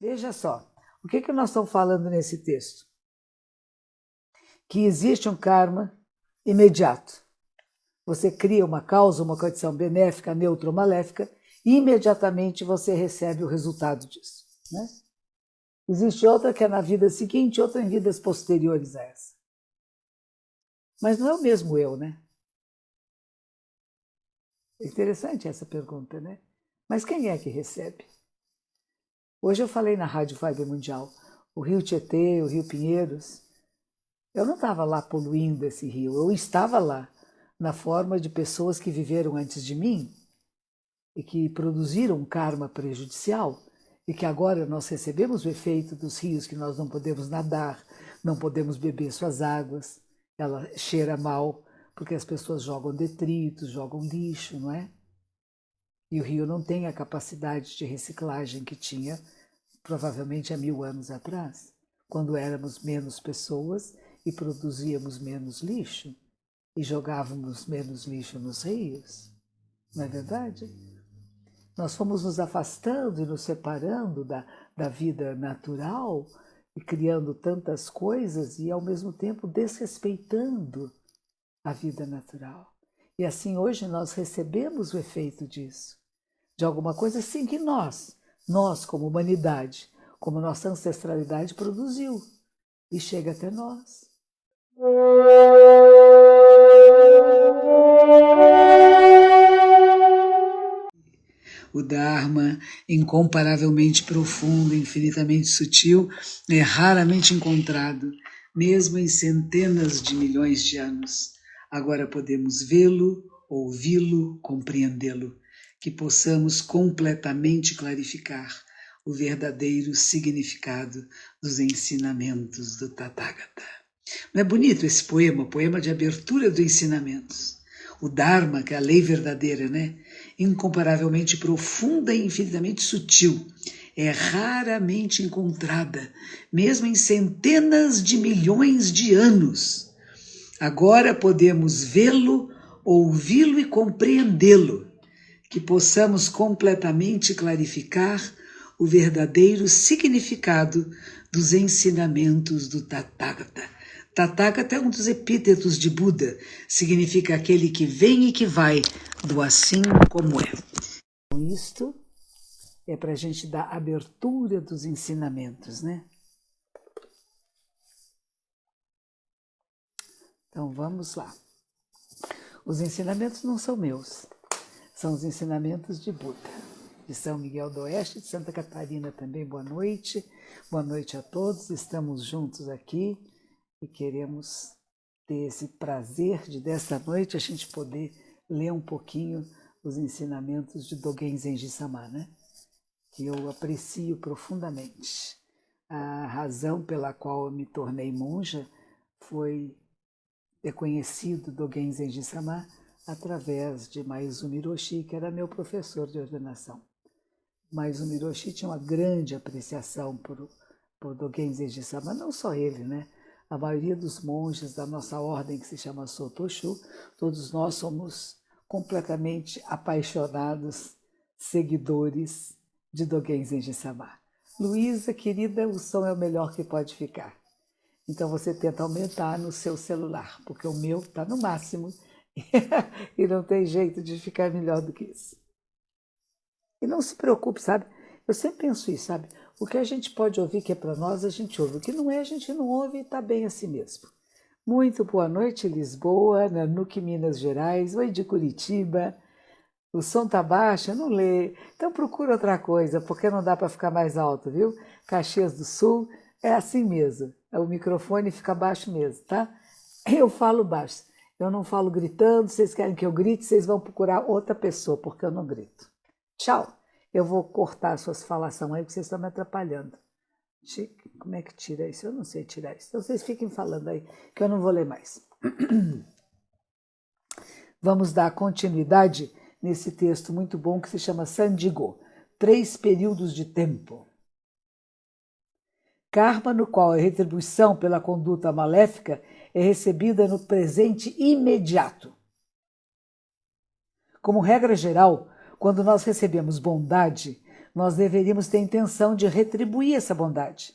Veja só, o que nós estamos falando nesse texto? Que existe um karma imediato. Você cria uma causa, uma condição benéfica, neutra ou maléfica, e imediatamente você recebe o resultado disso. Né? Existe outra que é na vida seguinte, outra em vidas posteriores a essa. Mas não é o mesmo eu, né? É interessante essa pergunta, né? Mas quem é que recebe? Hoje eu falei na Rádio Vibe Mundial, o Rio Tietê, o Rio Pinheiros, eu não estava lá poluindo esse rio, eu estava lá na forma de pessoas que viveram antes de mim e que produziram um karma prejudicial e que agora nós recebemos o efeito dos rios que nós não podemos nadar, não podemos beber suas águas, ela cheira mal porque as pessoas jogam detritos, jogam lixo, não é? E o rio não tem a capacidade de reciclagem que tinha provavelmente há 1000 anos atrás, quando éramos menos pessoas e produzíamos menos lixo e jogávamos menos lixo nos rios. Não é verdade? Nós fomos nos afastando e nos separando da vida natural e criando tantas coisas e, ao mesmo tempo, desrespeitando a vida natural. E assim, hoje, nós recebemos o efeito disso, de alguma coisa assim que nós como humanidade, como nossa ancestralidade produziu e chega até nós. O Dharma, incomparavelmente profundo, infinitamente sutil, é raramente encontrado, mesmo em centenas de milhões de anos. Agora podemos vê-lo, ouvi-lo, compreendê-lo, que possamos completamente clarificar o verdadeiro significado dos ensinamentos do Tathagata. Não é bonito esse poema, poema de abertura dos ensinamentos? O Dharma, que é a lei verdadeira, né? Incomparavelmente profunda e infinitamente sutil, é raramente encontrada, mesmo em centenas de milhões de anos. Agora podemos vê-lo, ouvi-lo e compreendê-lo, que possamos completamente clarificar o verdadeiro significado dos ensinamentos do Tathagata. Tathagata é um dos epítetos de Buda, significa aquele que vem e que vai, do assim como é. Isto é para a gente dar abertura dos ensinamentos, né? Então vamos lá. Os ensinamentos não são meus, são os ensinamentos de Buda, de São Miguel do Oeste, de Santa Catarina também. Boa noite a todos, estamos juntos aqui e queremos ter esse prazer de, desta noite, a gente poder ler um pouquinho os ensinamentos de Dogen Zenji Sama, né? Que eu aprecio profundamente. A razão pela qual eu me tornei monja foi ter conhecido Dogen Zenji Sama através de Maezumi Hiroshi, que era meu professor de ordenação. Maezumi Hiroshi tinha uma grande apreciação por Dogen Zenji Sama, não só ele, né? A maioria dos monges da nossa ordem, que se chama Sotoshu, todos nós somos completamente apaixonados, seguidores de Dogen Zenji Sama. Luísa, querida, o som é o melhor que pode ficar. Então você tenta aumentar no seu celular, porque o meu está no máximo e não tem jeito de ficar melhor do que isso. E não se preocupe, sabe? Eu sempre penso isso, sabe? O que a gente pode ouvir que é para nós, a gente ouve. O que não é, a gente não ouve e está bem assim mesmo. Muito boa noite, Lisboa, Nanuque, Minas Gerais. Oi, de Curitiba. O som tá baixo, eu não leio. Então procura outra coisa, porque não dá para ficar mais alto, viu? Caxias do Sul é assim mesmo. O microfone fica baixo mesmo, tá? Eu falo baixo. Eu não falo gritando. Vocês querem que eu grite, vocês vão procurar outra pessoa, porque eu não grito. Tchau. Eu vou cortar suas falações aí, porque vocês estão me atrapalhando. Como é que tira isso? Eu não sei tirar isso. Então vocês fiquem falando aí, que eu não vou ler mais. Vamos dar continuidade nesse texto muito bom que se chama Sandigo, 3 períodos de tempo. Karma no qual a retribuição pela conduta maléfica é recebida no presente imediato. Como regra geral, quando nós recebemos bondade, nós deveríamos ter a intenção de retribuir essa bondade.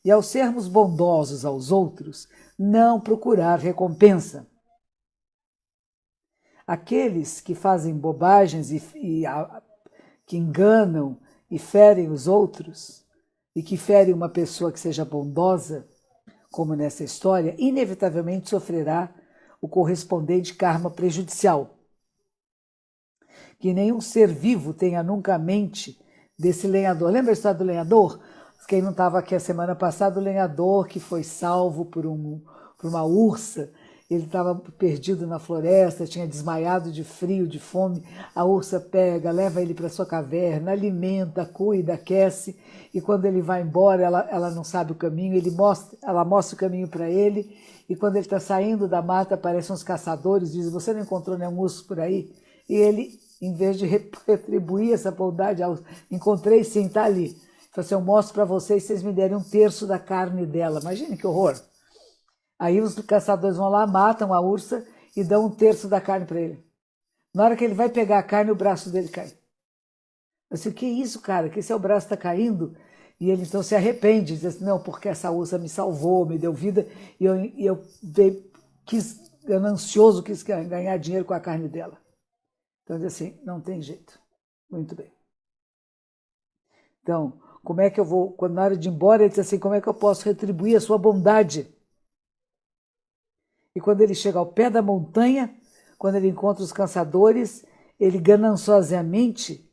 E ao sermos bondosos aos outros, não procurar recompensa. Aqueles que fazem bobagens que enganam e ferem os outros, e que ferem uma pessoa que seja bondosa, como nessa história, inevitavelmente sofrerá o correspondente karma prejudicial. Que nenhum ser vivo tenha nunca a mente desse lenhador. Lembra a história do lenhador? Quem não estava aqui a semana passada, o lenhador que foi salvo por uma ursa. Ele estava perdido na floresta, tinha desmaiado de frio, de fome. A ursa pega, leva ele para sua caverna, alimenta, cuida, aquece. E quando ele vai embora, ela não sabe o caminho, ela mostra o caminho para ele. E quando ele está saindo da mata, aparecem uns caçadores, dizem: você não encontrou nenhum urso por aí? E ele, em vez de retribuir essa bondade, encontrei sim, está ali. Ele falou assim: eu mostro para vocês, se vocês me derem 1/3 da carne dela. Imagine que horror! Aí os caçadores vão lá, matam a ursa e dão 1/3 da carne para ele. Na hora que ele vai pegar a carne, o braço dele cai. Eu disse: o que é isso, cara? Que seu braço está caindo? E ele então se arrepende, diz assim: não, porque essa ursa me salvou, me deu vida, e eu ganancioso, quis ganhar dinheiro com a carne dela. Então diz assim: não tem jeito. Muito bem. Então, como é que eu vou, quando na hora de ir embora, ele diz assim: como é que eu posso retribuir a sua bondade? E quando ele chega ao pé da montanha, quando ele encontra os caçadores, ele gananciosamente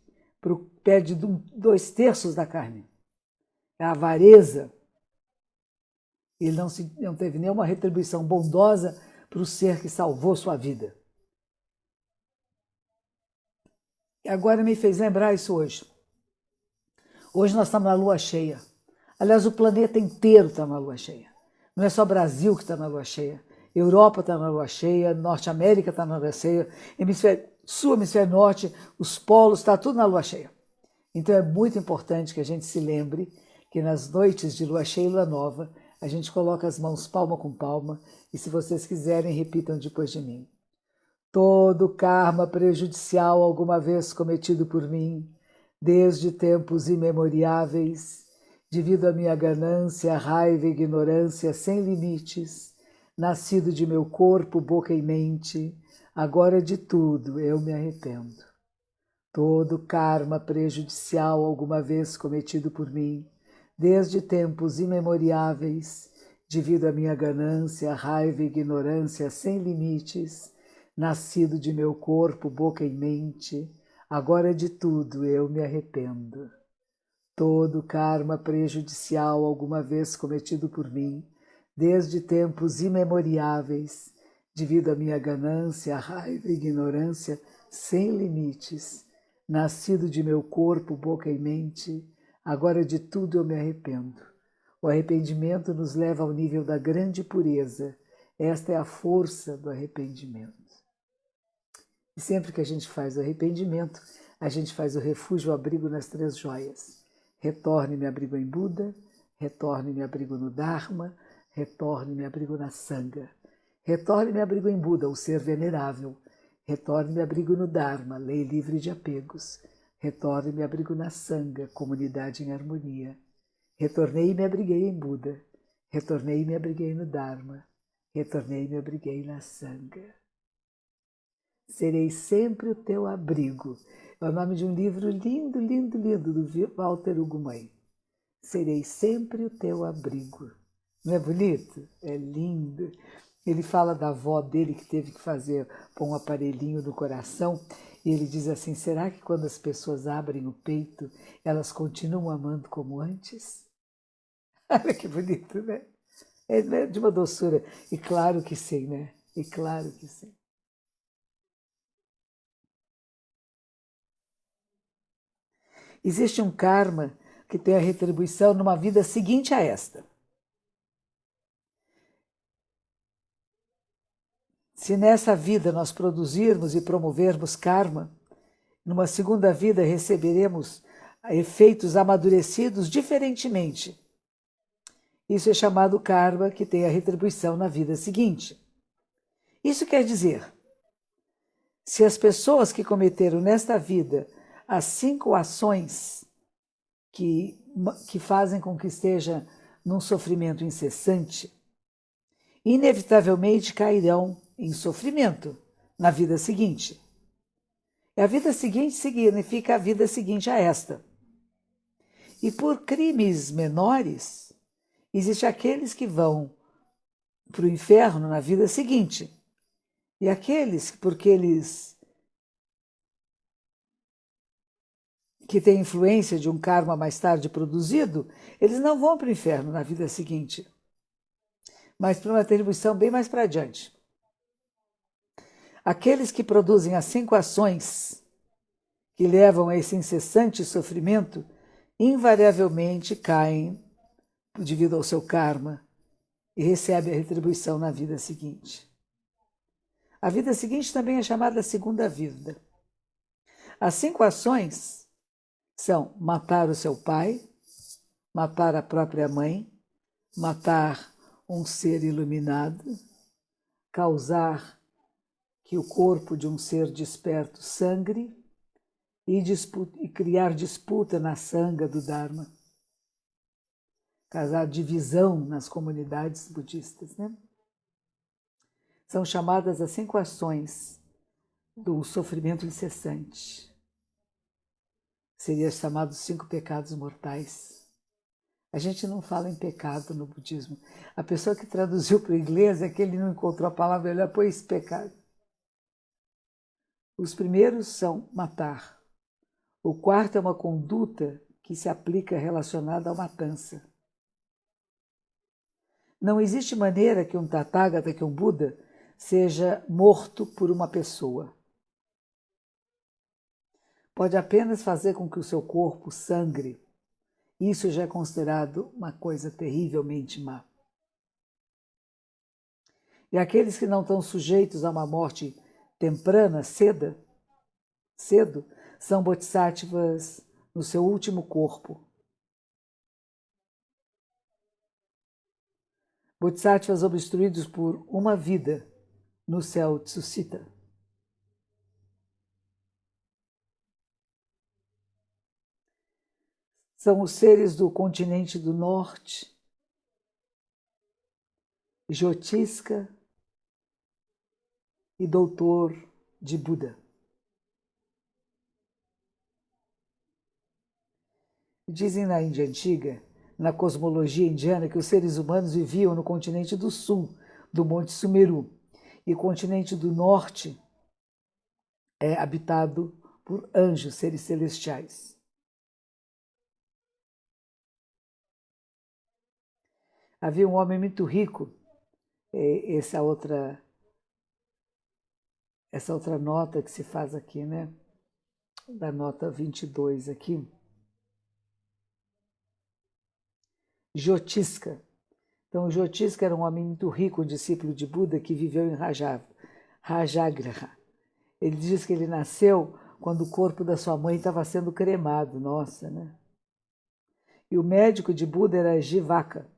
pede 2/3 da carne. É a avareza. Ele não teve nenhuma retribuição bondosa para o ser que salvou sua vida. E agora me fez lembrar isso hoje. Hoje nós estamos na lua cheia. Aliás, o planeta inteiro está na lua cheia. Não é só Brasil que está na lua cheia. Europa está na lua cheia, Norte América está na lua cheia, hemisfério sul, hemisfério norte, os polos, está tudo na lua cheia. Então é muito importante que a gente se lembre que nas noites de lua cheia e lua nova, a gente coloca as mãos palma com palma e, se vocês quiserem, repitam depois de mim. Todo karma prejudicial alguma vez cometido por mim, desde tempos imemoriáveis, devido à minha ganância, raiva e ignorância sem limites, nascido de meu corpo, boca e mente, agora de tudo eu me arrependo. Todo karma prejudicial alguma vez cometido por mim, desde tempos imemoriáveis, devido à minha ganância, raiva e ignorância sem limites, nascido de meu corpo, boca e mente, agora de tudo eu me arrependo. Todo karma prejudicial alguma vez cometido por mim, desde tempos imemoriáveis, devido à minha ganância, raiva e ignorância sem limites, nascido de meu corpo, boca e mente, agora de tudo eu me arrependo. O arrependimento nos leva ao nível da grande pureza. Esta é a força do arrependimento. E sempre que a gente faz o arrependimento, a gente faz o refúgio, o abrigo nas 3 joias. Retorne-me abrigo em Buda, retorne-me abrigo no Dharma, retorne-me abrigo na Sangha. Retorne-me abrigo em Buda, o ser venerável. Retorne-me abrigo no Dharma, lei livre de apegos. Retorne-me abrigo na Sangha, comunidade em harmonia. Retornei e me abriguei em Buda. Retornei e me abriguei no Dharma. Retornei e me abriguei na Sangha. Serei sempre o teu abrigo. É o nome de um livro lindo, lindo, lindo, do Walter Ugumai. Serei sempre o teu abrigo. Não é bonito? É lindo. Ele fala da avó dele que teve que pôr um aparelhinho no coração, e ele diz assim: será que quando as pessoas abrem o peito, elas continuam amando como antes? Olha que bonito, né? É de uma doçura. E claro que sim, né? E claro que sim. Existe um karma que tem a retribuição numa vida seguinte a esta. Se nessa vida nós produzirmos e promovermos karma, numa segunda vida receberemos efeitos amadurecidos diferentemente. Isso é chamado karma, que tem a retribuição na vida seguinte. Isso quer dizer, se as pessoas que cometeram nesta vida as 5 ações que fazem com que esteja num sofrimento incessante, inevitavelmente cairão em sofrimento na vida seguinte. E a vida seguinte significa a vida seguinte a esta. E por crimes menores, existem aqueles que vão para o inferno na vida seguinte. E aqueles, porque eles que têm influência de um karma mais tarde produzido, eles não vão para o inferno na vida seguinte, mas para uma atribuição bem mais para adiante. Aqueles que produzem as 5 ações que levam a esse incessante sofrimento, invariavelmente caem devido ao seu karma e recebem a retribuição na vida seguinte. A vida seguinte também é chamada segunda vida. As 5 ações são matar o seu pai, matar a própria mãe, matar um ser iluminado, causar que o corpo de um ser desperto sangre e criar disputa na sanga do Dharma, causar divisão nas comunidades budistas, né? São chamadas as 5 ações do sofrimento incessante. Seria chamado 5 pecados mortais. A gente não fala em pecado no budismo. A pessoa que traduziu para o inglês é que ele não encontrou a palavra melhor, pôs pecado. Os primeiros são matar. O quarto é uma conduta que se aplica relacionada à matança. Não existe maneira que um Tathagata, que um Buda, seja morto por uma pessoa. Pode apenas fazer com que o seu corpo sangre. Isso já é considerado uma coisa terrivelmente má. E aqueles que não estão sujeitos a uma morte temprana, cedo, são bodhisattvas no seu último corpo. Bodhisattvas obstruídos por uma vida no céu Tsusita. São os seres do continente do norte, Jyotiska e doutor de Buda. Dizem na Índia Antiga, na cosmologia indiana, que os seres humanos viviam no continente do sul, do Monte Sumeru, e o continente do norte é habitado por anjos, seres celestiais. Havia um homem muito rico, essa outra nota que se faz aqui, né? Da nota 22 aqui. Jyotiska. Então, o Jyotiska era um homem muito rico, um discípulo de Buda, que viveu em Rajagraha. Ele diz que ele nasceu quando o corpo da sua mãe estava sendo cremado. Nossa, né? E o médico de Buda era Jivaka.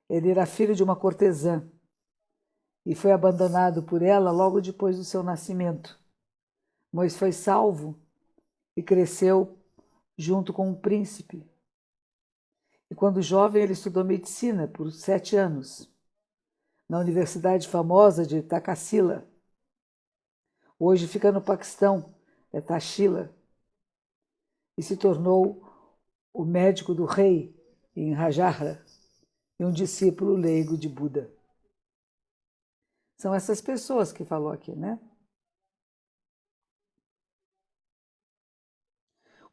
Ele era filho de uma cortesã e foi abandonado por ela logo depois do seu nascimento. Mas foi salvo e cresceu junto com um príncipe. E quando jovem, ele estudou medicina por 7 anos, na universidade famosa de Takasila. Hoje fica no Paquistão, é Tashila. E se tornou o médico do rei em Rajahra e um discípulo leigo de Buda. São essas pessoas que falou aqui, né?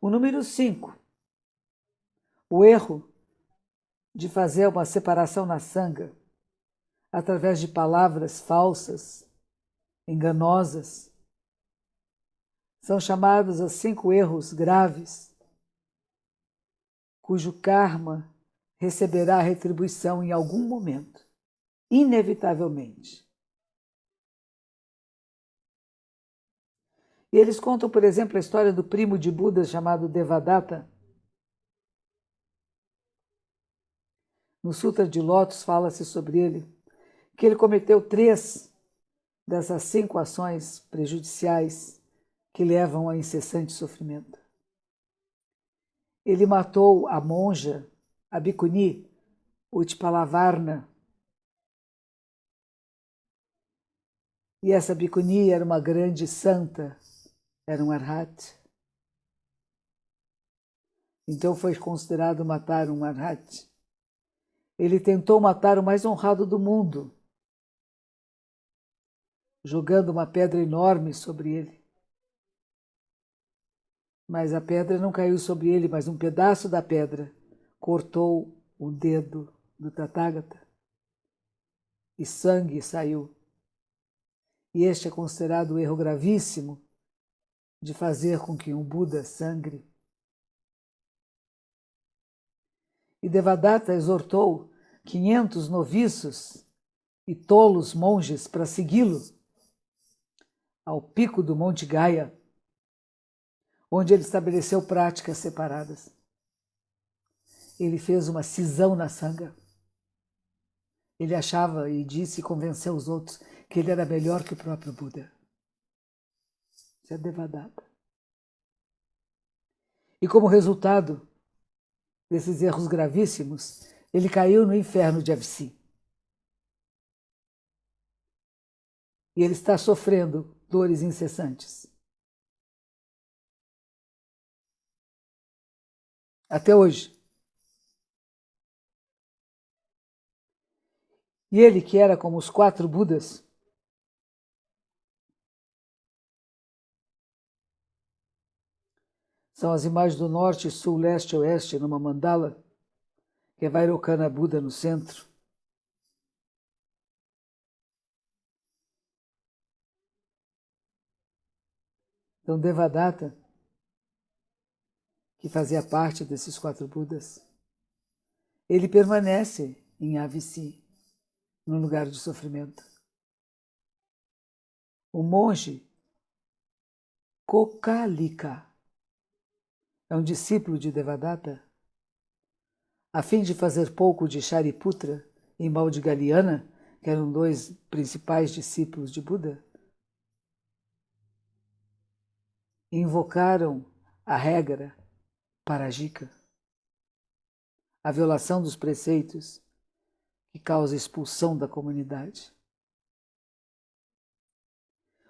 O número 5. O erro de fazer uma separação na sanga através de palavras falsas, enganosas. São chamados os 5 erros graves, cujo karma receberá retribuição em algum momento, inevitavelmente. E eles contam, por exemplo, a história do primo de Buda chamado Devadatta. No Sutra de Lótus fala-se sobre ele, que ele cometeu 3 dessas 5 ações prejudiciais que levam a incessante sofrimento. ele matou a monja, a Bhikkhuni Utpalavarna. E essa Bhikkhuni era uma grande santa, era um arhat. Então foi considerado matar um arhat. Ele tentou matar o mais honrado do mundo, jogando uma pedra enorme sobre ele. Mas a pedra não caiu sobre ele, mas um pedaço da pedra cortou o dedo do Tathagata e sangue saiu. E este é considerado o erro gravíssimo de fazer com que um Buda sangre. E Devadatta exortou 500 noviços e tolos monges para segui-lo ao pico do Monte Gaia, onde ele estabeleceu práticas separadas. Ele fez uma cisão na sanga. Ele achava e disse e convenceu os outros que ele era melhor que o próprio Buda. Isso é Devadatta. E como resultado desses erros gravíssimos, ele caiu no inferno de Avici. E ele está sofrendo dores incessantes. Até hoje. E ele, que era como os 4 Budas, são as imagens do norte, sul, leste e oeste, numa mandala, que é Vairocana Buda no centro. Então, Devadatta, que fazia parte desses 4 Budas, ele permanece em Avici, num lugar de sofrimento. O monge Kokalika é um discípulo de Devadatta, a fim de fazer pouco de Shariputra e Maudgaliana, que eram 2 principais discípulos de Buda, invocaram a regra Parajika, a violação dos preceitos que causa expulsão da comunidade.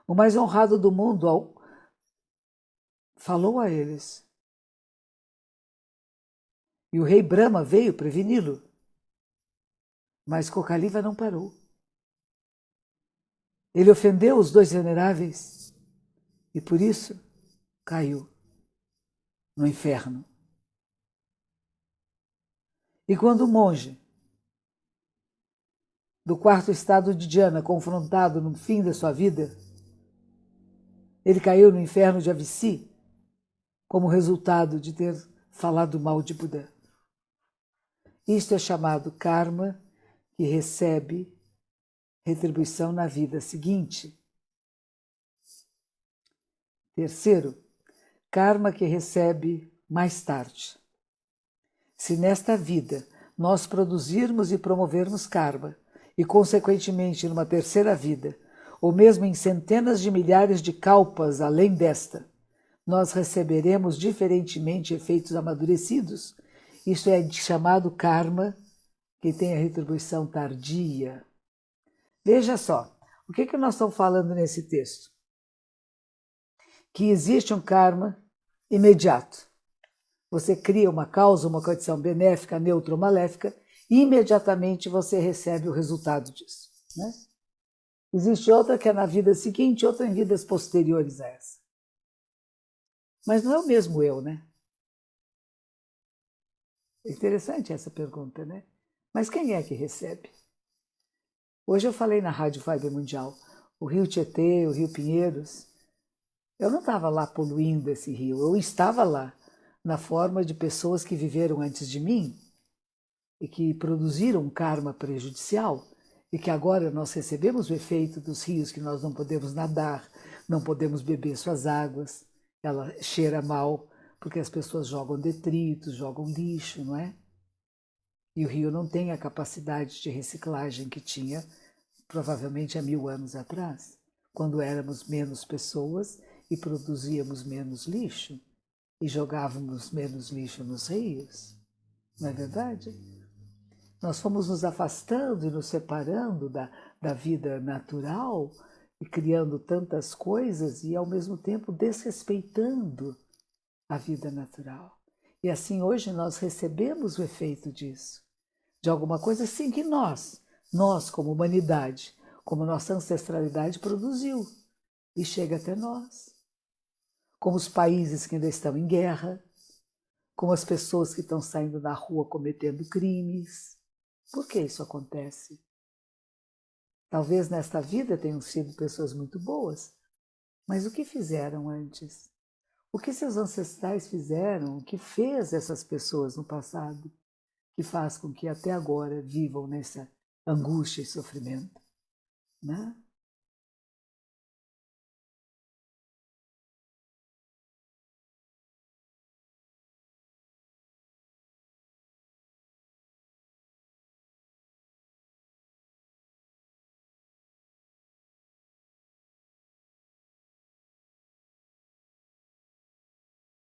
O mais honrado do mundo falou a eles. E o rei Brahma veio preveni-lo. Mas Kokaliva não parou. Ele ofendeu os 2 veneráveis e por isso caiu no inferno. E quando o monge do 4º estado de Dhyana, confrontado no fim da sua vida, ele caiu no inferno de Avici como resultado de ter falado mal de Buda. Isto é chamado karma, que recebe retribuição na vida seguinte. Terceiro, karma que recebe mais tarde. Se nesta vida nós produzirmos e promovermos karma, e consequentemente numa terceira vida, ou mesmo em centenas de milhares de kalpas além desta, nós receberemos diferentemente efeitos amadurecidos. Isso é chamado karma, que tem a retribuição tardia. Veja só, o que nós estamos falando nesse texto? Que existe um karma imediato. Você cria uma causa, uma condição benéfica, neutra ou maléfica, e imediatamente você recebe o resultado disso. Né? Existe outra que é na vida seguinte, outra em vidas posteriores a essa. Mas não é o mesmo eu, né? É interessante essa pergunta, né? Mas quem é que recebe? Hoje eu falei na Rádio Vibe Mundial, o Rio Tietê, o Rio Pinheiros, eu não estava lá poluindo esse rio, eu estava lá na forma de pessoas que viveram antes de mim e que produziram um karma prejudicial e que agora nós recebemos o efeito dos rios que nós não podemos nadar, não podemos beber suas águas, ela cheira mal porque as pessoas jogam detritos, jogam lixo, não é? E o rio não tem a capacidade de reciclagem que tinha provavelmente há 1000 anos atrás, quando éramos menos pessoas e produzíamos menos lixo. e jogávamos menos lixo nos rios, não é verdade? Nós fomos nos afastando e nos separando da vida natural e criando tantas coisas e, ao mesmo tempo, desrespeitando a vida natural. E assim, hoje, nós recebemos o efeito disso, de alguma coisa assim que nós como humanidade, como nossa ancestralidade produziu e chega até nós. Como os países que ainda estão em guerra, como as pessoas que estão saindo na rua cometendo crimes. Por que isso acontece? Talvez nesta vida tenham sido pessoas muito boas, mas o que fizeram antes? O que seus ancestrais fizeram? O que fez essas pessoas no passado? Que faz com que até agora vivam nessa angústia e sofrimento, né?